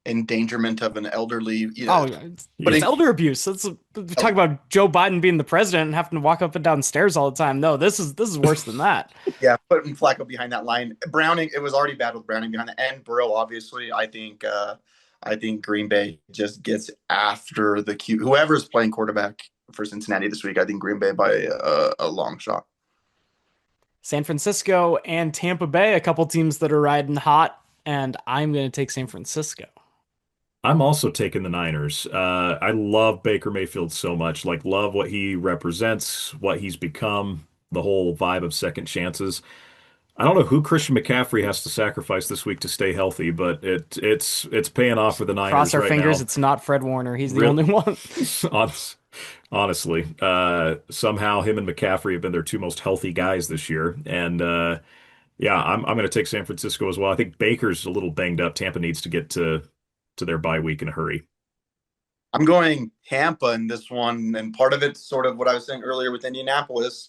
[SPEAKER 1] endangerment of an elderly,
[SPEAKER 3] Oh, yeah, it's,
[SPEAKER 2] Yeah.
[SPEAKER 3] it's
[SPEAKER 1] putting
[SPEAKER 3] elder abuse. That's talk about Joe Biden being the president and having to walk up and down stairs all the time. No, this is worse than that.
[SPEAKER 1] yeah, putting Flacco behind that line. Browning, it was already bad with Browning behind the end. Burrow, obviously, I think Green Bay just gets after the Q. Whoever's playing quarterback for Cincinnati this week, I think Green Bay by a long shot.
[SPEAKER 3] San Francisco and Tampa Bay, a couple teams that are riding hot, and I'm going to take San Francisco.
[SPEAKER 2] I'm also taking the Niners. I love Baker Mayfield so much. Like, love what he represents, what he's become, the whole vibe of second chances. I don't know who Christian McCaffrey has to sacrifice this week to stay healthy, but it's paying off for the
[SPEAKER 3] Cross
[SPEAKER 2] Niners
[SPEAKER 3] our
[SPEAKER 2] right
[SPEAKER 3] fingers,
[SPEAKER 2] now.
[SPEAKER 3] it's not Fred Warner. He's the
[SPEAKER 2] Real,
[SPEAKER 3] only one.
[SPEAKER 2] honestly, somehow him and McCaffrey have been their two most healthy guys this year, and yeah, I'm going to take San Francisco as well. I think Baker's a little banged up. Tampa needs to get to their bye week in a hurry.
[SPEAKER 1] I'm going Tampa in this one, and part of it's sort of what I was saying earlier with Indianapolis.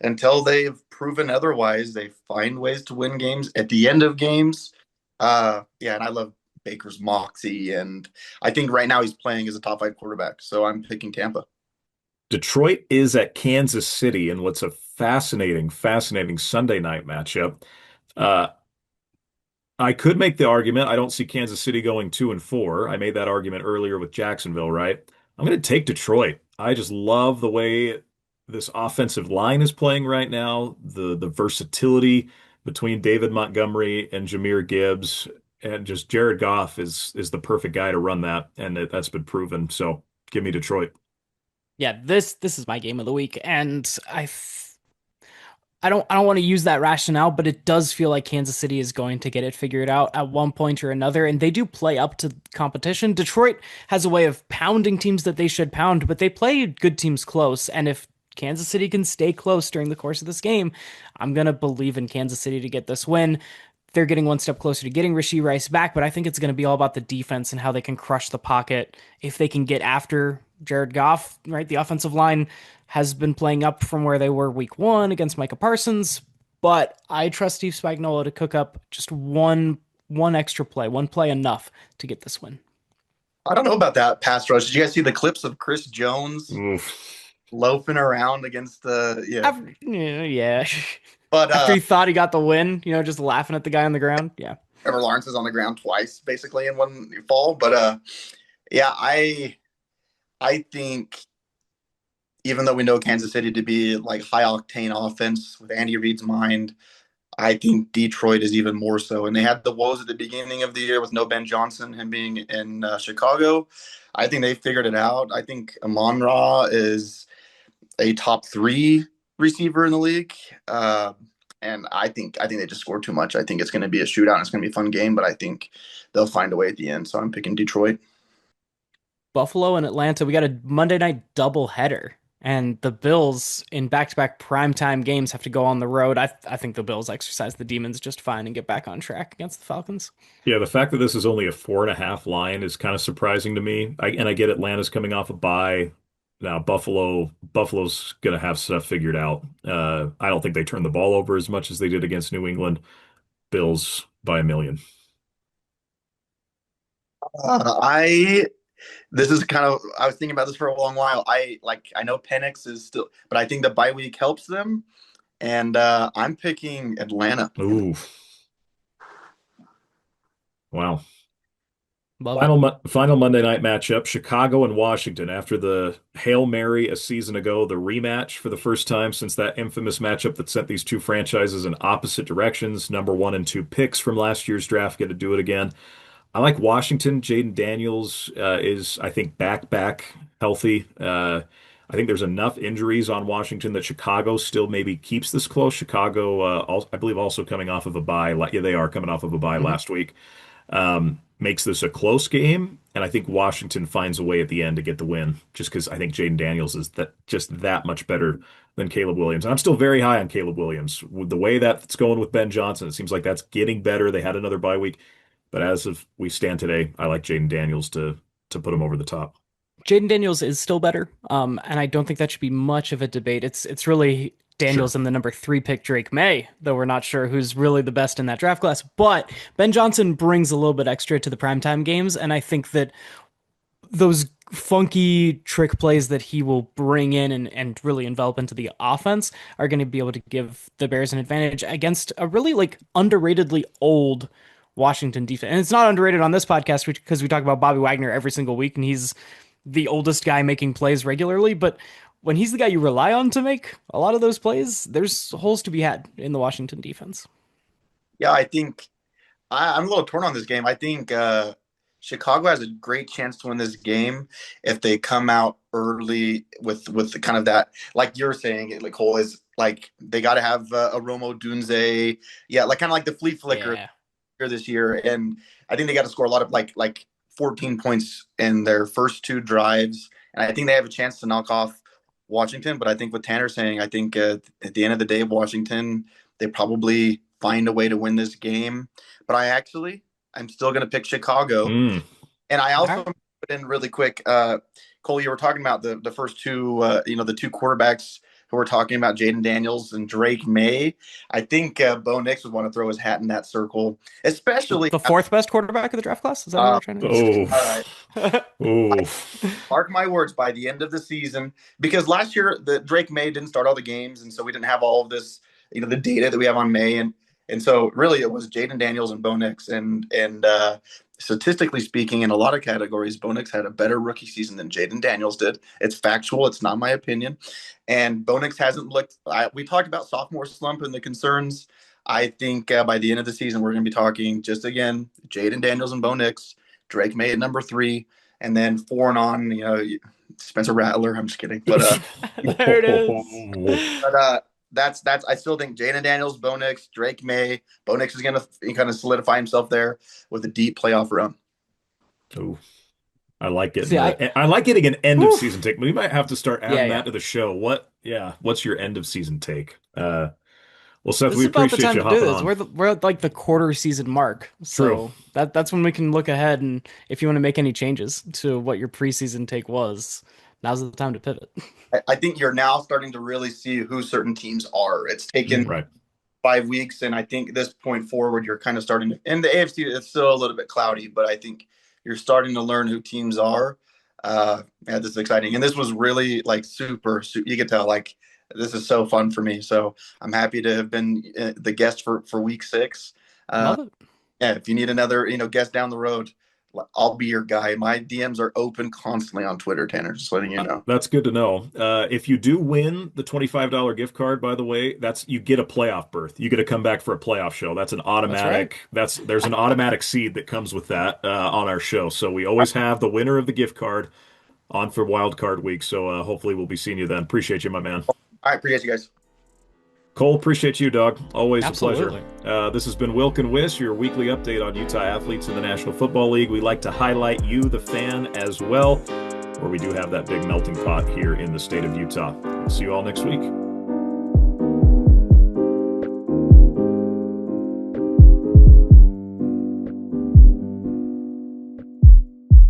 [SPEAKER 1] Until they've proven otherwise, they find ways to win games at the end of games. Yeah, and I love Baker's moxie, and I think right now he's playing as a top five quarterback. So I'm picking Tampa.
[SPEAKER 2] Detroit is at Kansas City in what's a fascinating Sunday night matchup. Uh, I could make the argument. I don't see Kansas City going 2-4. I made that argument earlier with Jacksonville, right? I'm going to take Detroit. I just love the way this offensive line is playing right now, the versatility between David Montgomery and Jahmyr Gibbs, and just Jared Goff is the perfect guy to run that, and that's been proven. So give me Detroit.
[SPEAKER 3] Yeah, this is my game of the week, and I don't want to use that rationale, but it does feel like Kansas City is going to get it figured out at one point or another, and they do play up to competition. Detroit has a way of pounding teams that they should pound, but they play good teams close, and if Kansas City can stay close during the course of this game, I'm going to believe in Kansas City to get this win. They're getting one step closer to getting Rashee Rice back, but I think it's going to be all about the defense and how they can crush the pocket if they can get after Jared Goff, right? The offensive line has been playing up from where they were week one against Micah Parsons, but I trust Steve Spagnuolo to cook up just one extra play, one play enough to get this win.
[SPEAKER 1] I don't know about that pass rush. Did you guys see the clips of Chris Jones
[SPEAKER 2] Oof.
[SPEAKER 1] loafing around against the yeah?
[SPEAKER 3] Yeah.
[SPEAKER 1] But
[SPEAKER 3] After he thought he got the win, just laughing at the guy on the ground. Yeah.
[SPEAKER 1] Trevor Lawrence is on the ground twice basically in one fall. But yeah, I think even though we know Kansas City to be like high octane offense with Andy Reid's mind, I think Detroit is even more so. And they had the woes at the beginning of the year with no Ben Johnson, him being in Chicago. I think they figured it out. I think Amon-Ra is a top three receiver in the league. And I think they just scored too much. I think it's going to be a shootout. It's going to be a fun game, but I think they'll find a way at the end. So I'm picking Detroit.
[SPEAKER 3] Buffalo and Atlanta, we got a Monday night doubleheader. And the Bills in back-to-back primetime games have to go on the road. I think the Bills exercise the demons just fine and get back on track against the Falcons.
[SPEAKER 2] Yeah, the fact that this is only a 4.5 line is kind of surprising to me. I get Atlanta's coming off a bye. Now Buffalo's gonna have stuff figured out. I don't think they turned the ball over as much as they did against New England. Bills by a million.
[SPEAKER 1] I This is kind of I was thinking about this for a long while. I know Penix is still, but I think the bye week helps them, and I'm picking Atlanta.
[SPEAKER 2] Ooh, wow.
[SPEAKER 3] Love it.
[SPEAKER 2] Final Monday night matchup, Chicago and Washington. After the Hail Mary a season ago, the rematch for the first time since that infamous matchup that sent these two franchises in opposite directions. Number 1 and 2 picks from last year's draft get to do it again. I like Washington. Jaden Daniels is, I think, back healthy. I think there's enough injuries on Washington that Chicago still maybe keeps this close. Chicago, I believe, also coming off of a bye. Yeah, they are coming off of a bye last week. Makes this a close game, and I think Washington finds a way at the end to get the win, just because I think Jaden Daniels is that much better than Caleb Williams. And I'm still very high on Caleb Williams. With the way that's going with Ben Johnson, it seems like that's getting better. They had another bye week, but as of we stand today, I like Jaden Daniels to to put him over the top.
[SPEAKER 3] Jaden Daniels is still better, and I don't think that should be much of a debate. It's really
[SPEAKER 2] Sure.
[SPEAKER 3] Daniels and the number 3 pick Drake May, though we're not sure who's really the best in that draft class. But Ben Johnson brings a little bit extra to the primetime games, and I think that those funky trick plays that he will bring in and really envelop into the offense are going to be able to give the Bears an advantage against a really like underratedly old Washington defense. And it's not underrated on this podcast because we talk about Bobby Wagner every single week and he's the oldest guy making plays regularly. But when he's the guy you rely on to make a lot of those plays, there's holes to be had in the Washington defense.
[SPEAKER 1] Yeah, I think I'm a little torn on this game. I think Chicago has a great chance to win this game if they come out early with the kind of that, like you're saying, like Cole is like they got to have a Romo Dunze, yeah, like kind of like the flea flicker
[SPEAKER 3] Yeah.
[SPEAKER 1] this year, and I think they got to score a lot of like 14 points in their first 2 drives, and I think they have a chance to knock off Washington. But I think what Tanner's saying, I think at the end of the day, Washington, they probably find a way to win this game. But I'm still going to pick Chicago.
[SPEAKER 2] Mm.
[SPEAKER 1] And I also
[SPEAKER 3] All right.
[SPEAKER 1] put in really quick, Cole, you were talking about the first two, the two quarterbacks who were talking about Jaden Daniels and Drake May. I think Bo Nix would want to throw his hat in that circle, especially.
[SPEAKER 3] The fourth best quarterback of the draft class? Is that what we're trying to
[SPEAKER 2] Oh,
[SPEAKER 1] All right.
[SPEAKER 2] oh,
[SPEAKER 1] Mark my words, by the end of the season, because last year the Drake May didn't start all the games, and so we didn't have all of this, the data that we have on May, and so really it was Jaden Daniels and Bo Nix, and statistically speaking, in a lot of categories, Bo Nix had a better rookie season than Jaden Daniels did. It's factual; it's not my opinion. And Bo Nix hasn't looked. We talked about sophomore slump and the concerns. I think by the end of the season, we're going to be talking just again Jaden Daniels and Bo Nix, Drake May at number 3. And then 4 and on, Spencer Rattler. I'm just kidding, but
[SPEAKER 3] There it is.
[SPEAKER 1] that's I still think Jaden Daniels, Bo Nix, Drake May. Bo Nix is going to kind of solidify himself there with a deep playoff run.
[SPEAKER 2] oh. I like it.
[SPEAKER 3] See,
[SPEAKER 2] I like getting an end of season take. We might have to start adding
[SPEAKER 3] Yeah.
[SPEAKER 2] that to the show. What's your end of season take? Well, Seth,
[SPEAKER 3] This
[SPEAKER 2] we
[SPEAKER 3] is about the
[SPEAKER 2] appreciate
[SPEAKER 3] time
[SPEAKER 2] you
[SPEAKER 3] to do
[SPEAKER 2] hopping
[SPEAKER 3] this.
[SPEAKER 2] on.
[SPEAKER 3] We're at like the quarter season mark,
[SPEAKER 2] True.
[SPEAKER 3] so that's when we can look ahead. And if you want to make any changes to what your preseason take was, now's the time to pivot.
[SPEAKER 1] I think you're now starting to really see who certain teams are. It's taken
[SPEAKER 2] Right.
[SPEAKER 1] 5 weeks, and I think this point forward, you're kind of starting to. In the AFC, it's still a little bit cloudy, but I think you're starting to learn who teams are. Yeah, this is exciting, and this was really like super. You could tell like this is so fun for me. So I'm happy to have been the guest for week 6.
[SPEAKER 3] Love it.
[SPEAKER 1] Yeah, if you need another guest down the road, I'll be your guy. My DMs are open constantly on Twitter, Tanner. Just letting you know.
[SPEAKER 2] That's good to know. If you do win the $25 gift card, by the way, you get a playoff berth. You get to come back for a playoff show. That's an automatic. There's an automatic seed that comes with that on our show. So we always have the winner of the gift card on for wild card week. So hopefully we'll be seeing you then. Appreciate you, my man.
[SPEAKER 1] All right, appreciate you guys.
[SPEAKER 2] Cole, appreciate you, dog. Always
[SPEAKER 3] Absolutely.
[SPEAKER 2] a pleasure. This has been Wilkin Wiss, your weekly update on Utah athletes in the National Football League. We like to highlight you, the fan, as well, where we do have that big melting pot here in the state of Utah. We'll see you all next week.